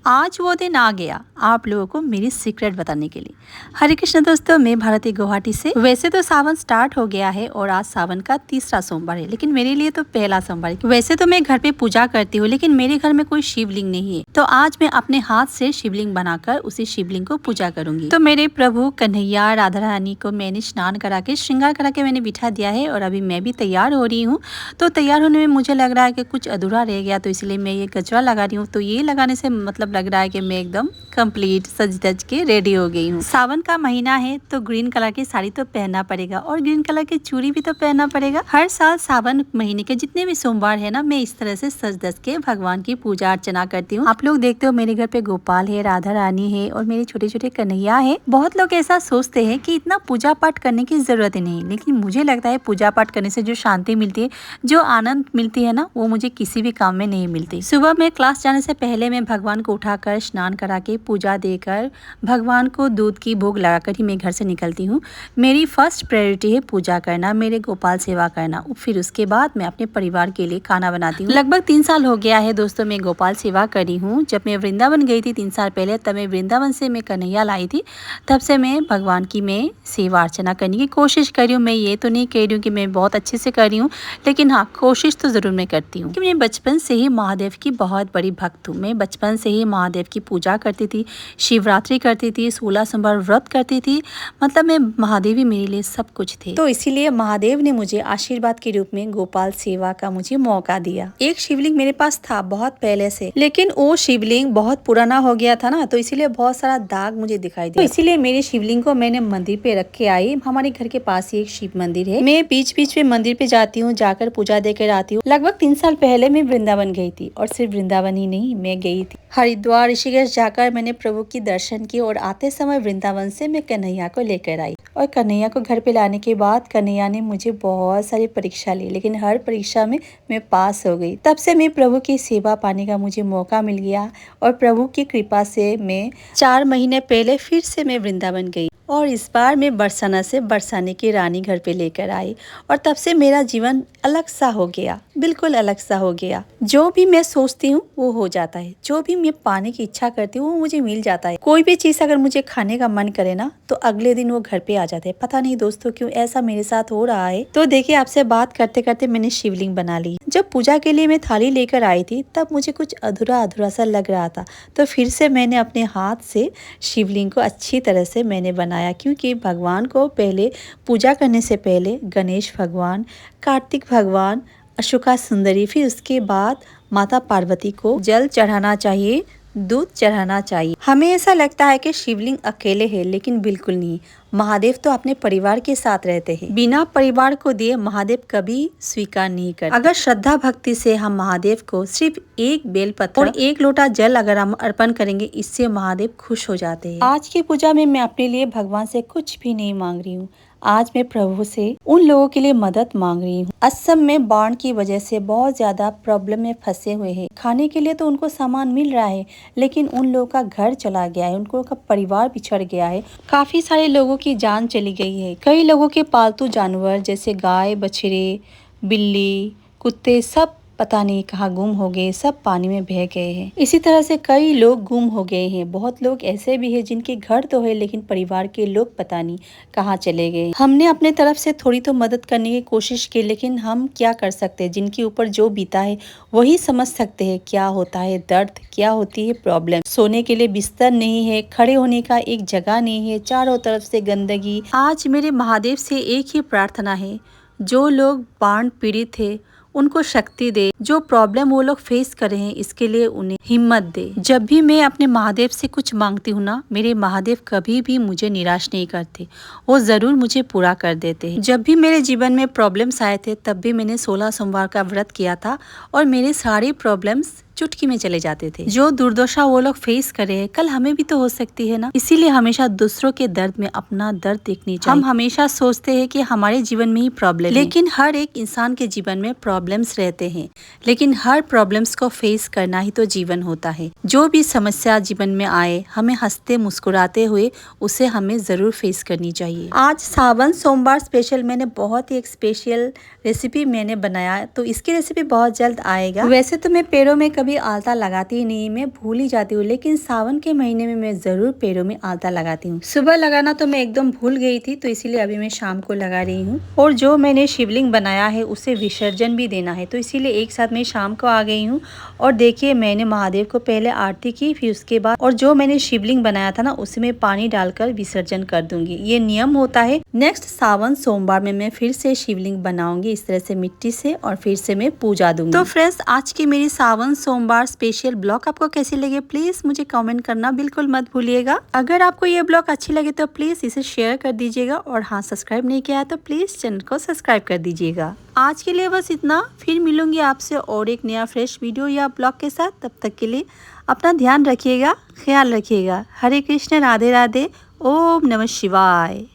आज वो दिन आ गया आप लोगों को मेरी सीक्रेट बताने के लिए। हरे कृष्ण दोस्तों, मैं भारती गुवाहाटी से। वैसे तो सावन स्टार्ट हो गया है और आज सावन का तीसरा सोमवार है, लेकिन मेरे लिए तो पहला सोमवार है। वैसे तो मैं घर पे पूजा करती हूँ, लेकिन मेरे घर में कोई शिवलिंग नहीं है, तो आज मैं अपने हाथ से शिवलिंग बनाकर उसी शिवलिंग को पूजा करूंगी। तो मेरे प्रभु कन्हैया राधा रानी को मैंने स्नान करा के श्रृंगार करा के मैंने बिठा दिया है और अभी मैं भी तैयार हो रही हूँ। तो तैयार होने में मुझे लग रहा है कि कुछ अधूरा रह गया, तो इसलिए मैं ये गजरा लगा रही हूँ। तो ये लगाने से मतलब लग रहा है कि मैं एकदम कंप्लीट सज धज के रेडी हो गई हूँ। सावन का महीना है तो ग्रीन कलर की साड़ी तो पहनना पड़ेगा और ग्रीन कलर की चूड़ी भी तो पहनना पड़ेगा। हर साल सावन महीने के जितने भी सोमवार है ना, मैं इस तरह से सज धज के भगवान की पूजा अर्चना करती हूँ। आप लोग देखते हो मेरे घर पे गोपाल है, राधा रानी है और मेरे छोटे छोटे कन्हैया है। बहुत लोग ऐसा सोचते हैं कि इतना पूजा पाठ करने की जरूरत ही नहीं, लेकिन मुझे लगता है पूजा पाठ करने से जो शांति मिलती है, जो आनंद मिलती है ना, वो मुझे किसी भी काम में नहीं मिलती। सुबह में क्लास जाने से पहले मैं भगवान को उठाकर स्नान करा के पूजा देकर भगवान को दूध की भोग लगाकर ही मैं घर से निकलती हूँ। मेरी फर्स्ट प्रायोरिटी है पूजा करना, मेरे गोपाल सेवा करना, फिर उसके बाद मैं अपने परिवार के लिए खाना बनाती हूँ। लगभग 3 साल हो गया है दोस्तों मैं गोपाल सेवा करी हूँ। जब मैं वृंदावन गई थी 3 साल पहले, तब मैं वृंदावन से मैं कन्हैया लाई थी। तब से मैं भगवान की मैं सेवा अर्चना करने की कोशिश कर रही हूँ। मैं ये तो नहीं कह रही हूँ कि मैं बहुत अच्छे से कर रही हूँ, लेकिन हाँ, कोशिश तो जरूर मैं करती हूँ। मैं बचपन से ही महादेव की बहुत बड़ी भक्त हूँ। मैं बचपन से ही महादेव की पूजा करती थी, शिवरात्रि करती थी, 16 सोमवार व्रत करती थी। मतलब मैं महादेव ही मेरे लिए सब कुछ थे। तो इसीलिए महादेव ने मुझे आशीर्वाद के रूप में गोपाल सेवा का मुझे मौका दिया। एक शिवलिंग मेरे पास था बहुत पहले से, लेकिन वो शिवलिंग बहुत पुराना हो गया था ना, तो इसीलिए बहुत सारा दाग मुझे दिखाई दिया। तो इसीलिए मेरे शिवलिंग को मैंने मंदिर पे रख के आई। हमारे घर के पास ही एक शिव मंदिर है। मैं बीच बीच में मंदिर पे जाती हूँ, जाकर पूजा देकर आती हूँ। लगभग 3 साल पहले मैं वृंदावन गई थी, और सिर्फ वृंदावन ही नहीं, मैं गई थी हरिद्वार, ऋषिकेश जाकर मैंने प्रभु की दर्शन किए। और आते समय वृंदावन से मैं कन्हैया को लेकर आई, और कन्हैया को घर पे लाने के बाद कन्हैया ने मुझे बहुत सारी परीक्षा ली, लेकिन हर परीक्षा में मैं पास हो गई। तब से मैं प्रभु की सेवा पाने का मुझे मौका मिल गया, और प्रभु की कृपा से मैं 4 महीने पहले फिर से मैं वृंदावन गई, और इस बार मैं बरसाना से बरसाने की रानी घर पे लेकर आई। और तब से मेरा जीवन अलग सा हो गया, बिल्कुल अलग सा हो गया। जो भी मैं सोचती हूँ वो हो जाता है, जो भी मैं पाने की इच्छा करती हूँ वो मुझे मिल जाता है। कोई भी चीज अगर मुझे खाने का मन करे ना, तो अगले दिन वो घर पे आ जाते हैं। पता नहीं दोस्तों क्यों ऐसा मेरे साथ हो रहा है। तो देखिए, आपसे बात करते करते मैंने शिवलिंग बना ली। जब पूजा के लिए मैं थाली लेकर आई थी, तब मुझे कुछ अधूरा अधूरा सा लग रहा था, तो फिर से मैंने अपने हाथ से शिवलिंग को अच्छी तरह से मैंने बनाया। क्योंकि भगवान को पहले पूजा करने से पहले गणेश भगवान, कार्तिक भगवान, अशोका सुंदरी, फिर उसके बाद माता पार्वती को जल चढ़ाना चाहिए, दूध चढ़ाना चाहिए। हमें ऐसा लगता है कि शिवलिंग अकेले है, लेकिन बिल्कुल नहीं। महादेव तो अपने परिवार के साथ रहते हैं। बिना परिवार को दिए महादेव कभी स्वीकार नहीं करते। अगर श्रद्धा भक्ति से हम महादेव को सिर्फ एक बेलपत्र और एक लोटा जल अगर हम अर्पण करेंगे, इससे महादेव खुश हो जाते हैं। आज की पूजा में मैं अपने लिए भगवान से कुछ भी नहीं मांग रही हूँ। आज मैं प्रभु से उन लोगों के लिए मदद मांग रही हूँ। असम में बाढ़ की वजह से बहुत ज्यादा प्रॉब्लम में फंसे हुए हैं। खाने के लिए तो उनको सामान मिल रहा है, लेकिन उन लोगों का घर चला गया है, उनको का परिवार बिछड़ गया है। काफी सारे लोगों की जान चली गई है। कई लोगों के पालतू जानवर जैसे गाय, बछड़े, बिल्ली, कुत्ते सब पता नहीं कहाँ गुम हो गए, सब पानी में बह गए हैं। इसी तरह से कई लोग गुम हो गए हैं। बहुत लोग ऐसे भी हैं जिनके घर तो है, लेकिन परिवार के लोग पता नहीं कहाँ चले गए। हमने अपने तरफ से थोड़ी तो मदद करने की कोशिश की, लेकिन हम क्या कर सकते हैं। जिनके ऊपर जो बीता है वही समझ सकते हैं क्या होता है दर्द, क्या होती है प्रॉब्लम। सोने के लिए बिस्तर नहीं है, खड़े होने का एक जगह नहीं है, चारों तरफ से गंदगी। आज मेरे महादेव से एक ही प्रार्थना है, जो लोग बाढ़ पीड़ित है उनको शक्ति दे, जो प्रॉब्लम वो लोग फेस कर रहे हैं इसके लिए उन्हें हिम्मत दे। जब भी मैं अपने महादेव से कुछ मांगती हूँ ना, मेरे महादेव कभी भी मुझे निराश नहीं करते, वो जरूर मुझे पूरा कर देते हैं। जब भी मेरे जीवन में प्रॉब्लम्स आए थे, तब भी मैंने 16 सोमवार का व्रत किया था, और मेरे सारे प्रॉब्लम्स चुटकी में चले जाते थे। जो दुर्दशा वो लोग फेस कर रहे हैं, कल हमें भी तो हो सकती है ना। इसीलिए हमेशा दूसरों के दर्द में अपना दर्द देखनी चाहिए। हम हमेशा सोचते हैं कि हमारे जीवन में ही प्रॉब्लम है, लेकिन हर एक इंसान के जीवन में प्रॉब्लम्स रहते हैं, लेकिन हर प्रॉब्लम्स को फेस करना ही तो जीवन होता है। जो भी समस्या जीवन में आए, हमें हंसते मुस्कुराते हुए उसे हमें जरूर फेस करनी चाहिए। आज सावन सोमवार स्पेशल मैंने बहुत ही एक स्पेशल रेसिपी मैंने बनाया, तो इसकी रेसिपी बहुत जल्द आएगा। वैसे तो मैं पैरों में कभी आलता लगाती ही नहीं, मैं भूल ही जाती हूँ, लेकिन सावन के महीने में मैं ज़रूर पैरों में आलता लगाती हूँ। सुबह लगाना तो मैं एकदम भूल गई थी, तो इसीलिए अभी मैं शाम को लगा रही हूँ। और जो मैंने शिवलिंग बनाया है उसे विसर्जन भी देना है, तो इसीलिए एक साथ मैं शाम को आ गई हूँ। और देखिए मैंने महादेव को पहले आरती की, फिर उसके बाद और जो मैंने शिवलिंग बनाया था ना उसे मैं पानी डालकर विसर्जन कर दूंगी। ये नियम होता है। नेक्स्ट सावन सोमवार में मैं फिर से शिवलिंग बनाऊंगी इस तरह से मिट्टी से, और फिर से मैं पूजा दूंगी। तो फ्रेंड्स, आज की मेरी सावन सोमवार स्पेशल ब्लॉग आपको कैसे लगे प्लीज मुझे कमेंट करना बिल्कुल मत भूलिएगा। अगर आपको ये ब्लॉग अच्छी लगे तो प्लीज इसे शेयर कर दीजिएगा, और हाँ, सब्सक्राइब नहीं किया है तो प्लीज चैनल को सब्सक्राइब कर दीजिएगा। आज के लिए बस इतना, फिर मिलूंगी आपसे और एक नया फ्रेश वीडियो या ब्लॉग के साथ। तब तक के लिए अपना ध्यान रखिएगा, ख्याल रखिएगा। हरे कृष्ण, राधे राधे, ओम नमः शिवाय।